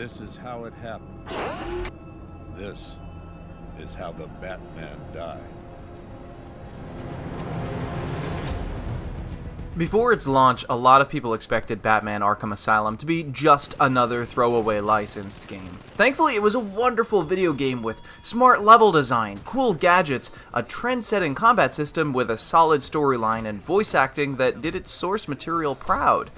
this is how it happened. This is how the Batman died. Before its launch, a lot of people expected Batman Arkham Asylum to be just another throwaway licensed game. Thankfully, it was a wonderful video game with smart level design, cool gadgets, a trend-setting combat system with a solid storyline, and voice acting that did its source material proud.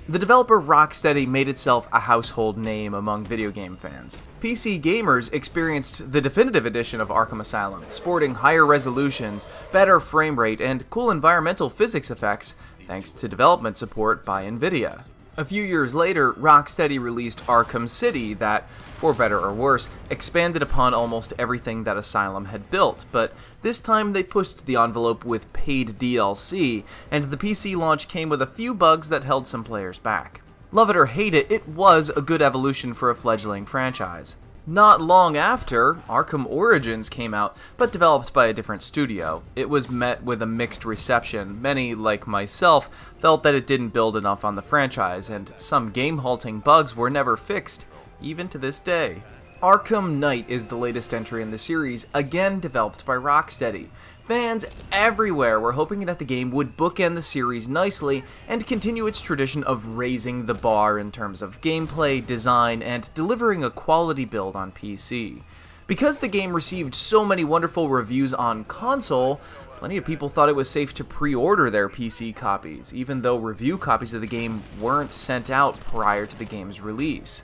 The developer Rocksteady made itself a household name among video game fans. PC gamers experienced the definitive edition of Arkham Asylum, sporting higher resolutions, better frame rate, and cool environmental physics effects, thanks to development support by Nvidia. A few years later, Rocksteady released Arkham City that, for better or worse, expanded upon almost everything that Asylum had built, but this time they pushed the envelope with paid DLC, and the PC launch came with a few bugs that held some players back. Love it or hate it, it was a good evolution for a fledgling franchise. Not long after, Arkham Origins came out, but developed by a different studio. It was met with a mixed reception. Many, like myself, felt that it didn't build enough on the franchise, and some game-halting bugs were never fixed, even to this day. Arkham Knight is the latest entry in the series, again developed by Rocksteady. Fans everywhere were hoping that the game would bookend the series nicely and continue its tradition of raising the bar in terms of gameplay, design, and delivering a quality build on PC. Because the game received so many wonderful reviews on console, plenty of people thought it was safe to pre-order their PC copies, even though review copies of the game weren't sent out prior to the game's release.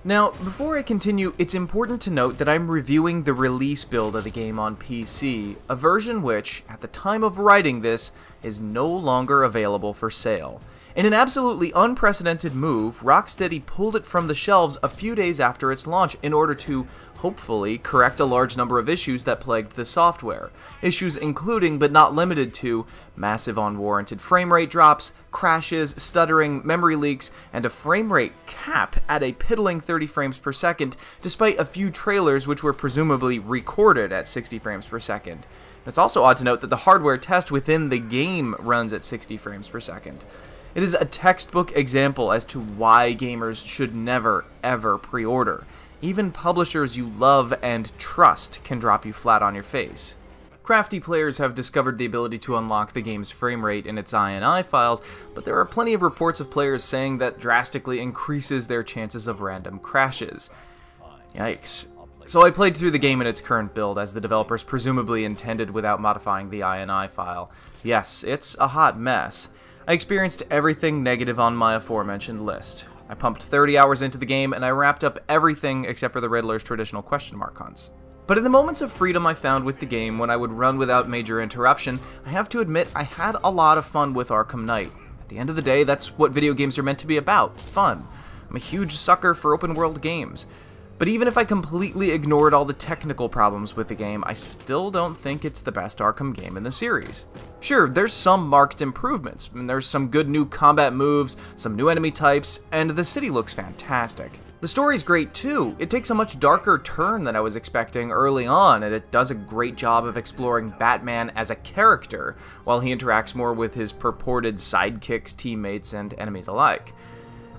Now, before I continue, it's important to note that I'm reviewing the release build of the game on PC, a version which, at the time of writing this, is no longer available for sale. In an absolutely unprecedented move, Rocksteady pulled it from the shelves a few days after its launch in order to, hopefully, correct a large number of issues that plagued the software. Issues including, but not limited to, massive unwarranted frame rate drops, crashes, stuttering, memory leaks, and a frame rate cap at a piddling 30 frames per second, despite a few trailers which were presumably recorded at 60 frames per second. It's also odd to note that the hardware test within the game runs at 60 frames per second. It is a textbook example as to why gamers should never, ever pre-order. Even publishers you love and trust can drop you flat on your face. Crafty players have discovered the ability to unlock the game's frame rate in its INI files, but there are plenty of reports of players saying that drastically increases their chances of random crashes. Yikes. So I played through the game in its current build, as the developers presumably intended without modifying the INI file. Yes, it's a hot mess. I experienced everything negative on my aforementioned list. I pumped 30 hours into the game, and I wrapped up everything except for the Riddler's traditional question mark hunts. But in the moments of freedom I found with the game, when I would run without major interruption, I have to admit I had a lot of fun with Arkham Knight. At the end of the day, that's what video games are meant to be about, fun. I'm a huge sucker for open world games. But even if I completely ignored all the technical problems with the game, I still don't think it's the best Arkham game in the series. Sure, there's some marked improvements, and there's some good new combat moves, some new enemy types, and the city looks fantastic. The story's great too. It takes a much darker turn than I was expecting early on, and it does a great job of exploring Batman as a character, while he interacts more with his purported sidekicks, teammates, and enemies alike.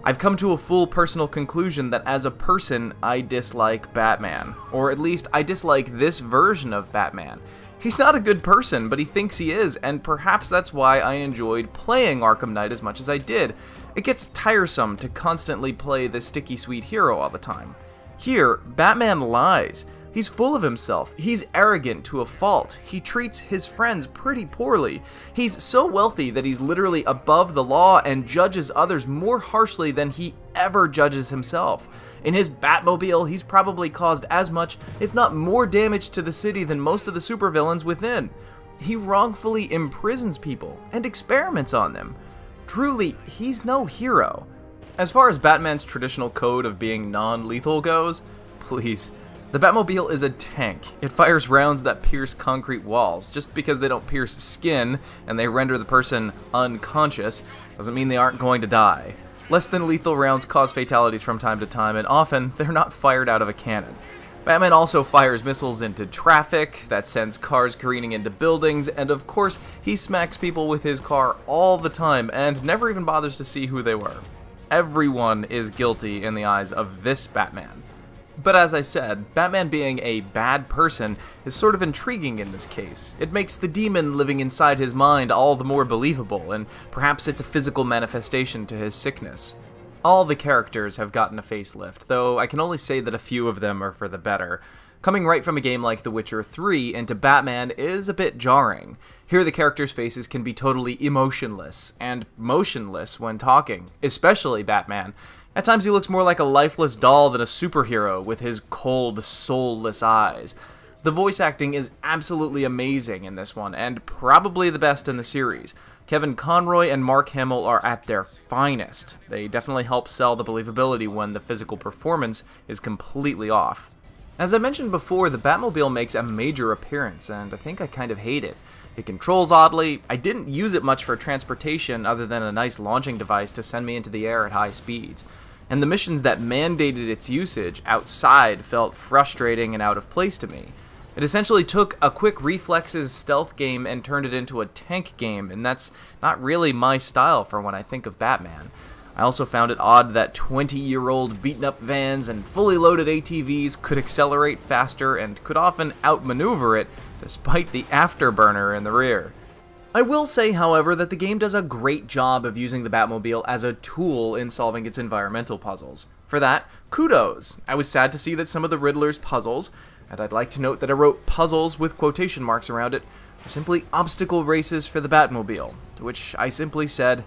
I've come to a full personal conclusion that as a person, I dislike Batman. Or at least, I dislike this version of Batman. He's not a good person, but he thinks he is, and perhaps that's why I enjoyed playing Arkham Knight as much as I did. It gets tiresome to constantly play the sticky sweet hero all the time. Here, Batman lies. He's full of himself. He's arrogant to a fault. He treats his friends pretty poorly. He's so wealthy that he's literally above the law and judges others more harshly than he ever judges himself. In his Batmobile, he's probably caused as much, if not more damage to the city than most of the supervillains within. He wrongfully imprisons people and experiments on them. Truly, he's no hero. As far as Batman's traditional code of being non-lethal goes, please. The Batmobile is a tank. It fires rounds that pierce concrete walls. Just because they don't pierce skin and they render the person unconscious doesn't mean they aren't going to die. Less than lethal rounds cause fatalities from time to time, and often they're not fired out of a cannon. Batman also fires missiles into traffic that sends cars careening into buildings, and of course he smacks people with his car all the time and never even bothers to see who they were. Everyone is guilty in the eyes of this Batman. But as I said, Batman being a bad person is sort of intriguing in this case. It makes the demon living inside his mind all the more believable, and perhaps it's a physical manifestation to his sickness. All the characters have gotten a facelift, though I can only say that a few of them are for the better. Coming right from a game like The Witcher 3 into Batman is a bit jarring. Here the characters' faces can be totally emotionless, and motionless when talking, especially Batman. At times he looks more like a lifeless doll than a superhero with his cold, soulless eyes. The voice acting is absolutely amazing in this one, and probably the best in the series. Kevin Conroy and Mark Hamill are at their finest. They definitely help sell the believability when the physical performance is completely off. As I mentioned before, the Batmobile makes a major appearance, and I think I kind of hate it. It controls oddly. I didn't use it much for transportation other than a nice launching device to send me into the air at high speeds. And the missions that mandated its usage outside felt frustrating and out of place to me. It essentially took a quick reflexes stealth game and turned it into a tank game, and that's not really my style for when I think of Batman. I also found it odd that 20-year-old beaten-up vans and fully loaded ATVs could accelerate faster and could often outmaneuver it, despite the afterburner in the rear. I will say, however, that the game does a great job of using the Batmobile as a tool in solving its environmental puzzles. For that, kudos! I was sad to see that some of the Riddler's puzzles, and I'd like to note that I wrote puzzles with quotation marks around it, are simply obstacle races for the Batmobile, to which I simply said,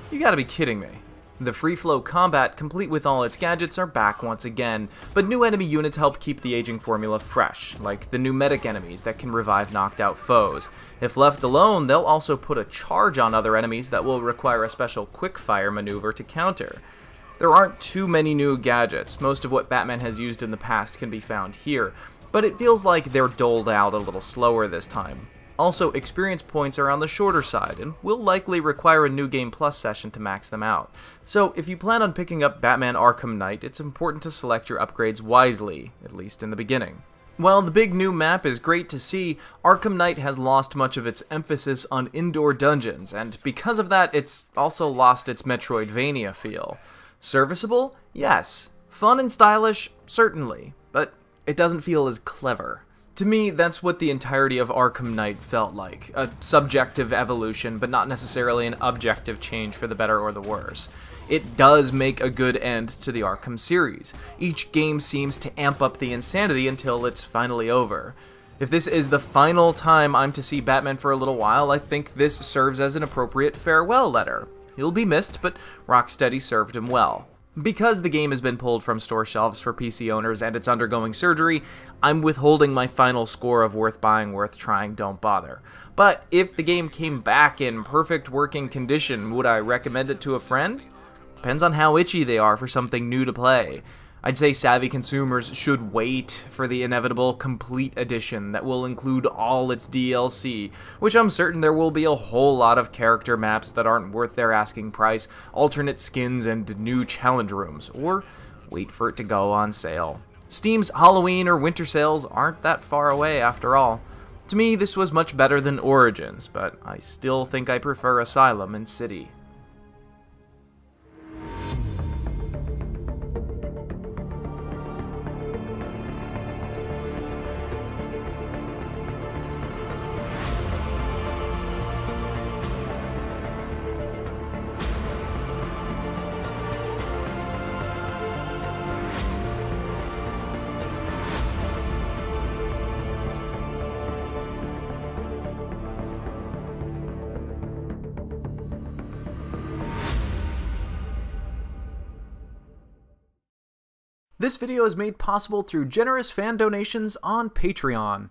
"You gotta be kidding me." The free-flow combat, complete with all its gadgets, are back once again, but new enemy units help keep the aging formula fresh, like the new medic enemies that can revive knocked-out foes. If left alone, they'll also put a charge on other enemies that will require a special quick-fire maneuver to counter. There aren't too many new gadgets. Most of what Batman has used in the past can be found here, but it feels like they're doled out a little slower this time. Also, experience points are on the shorter side, and will likely require a New Game Plus session to max them out. So, if you plan on picking up Batman Arkham Knight, it's important to select your upgrades wisely, at least in the beginning. While the big new map is great to see, Arkham Knight has lost much of its emphasis on indoor dungeons, and because of that, it's also lost its Metroidvania feel. Serviceable? Yes. Fun and stylish? Certainly. But it doesn't feel as clever. To me, that's what the entirety of Arkham Knight felt like. A subjective evolution, but not necessarily an objective change for the better or the worse. It does make a good end to the Arkham series. Each game seems to amp up the insanity until it's finally over. If this is the final time I'm to see Batman for a little while, I think this serves as an appropriate farewell letter. He'll be missed, but Rocksteady served him well. Because the game has been pulled from store shelves for PC owners and it's undergoing surgery, I'm withholding my final score of worth buying, worth trying, don't bother. But if the game came back in perfect working condition, would I recommend it to a friend? Depends on how itchy they are for something new to play. I'd say savvy consumers should wait for the inevitable complete edition that will include all its DLC, which I'm certain there will be a whole lot of character maps that aren't worth their asking price, alternate skins, and new challenge rooms, or wait for it to go on sale. Steam's Halloween or winter sales aren't that far away after all. To me, this was much better than Origins, but I still think I prefer Asylum and City. This video is made possible through generous fan donations on Patreon.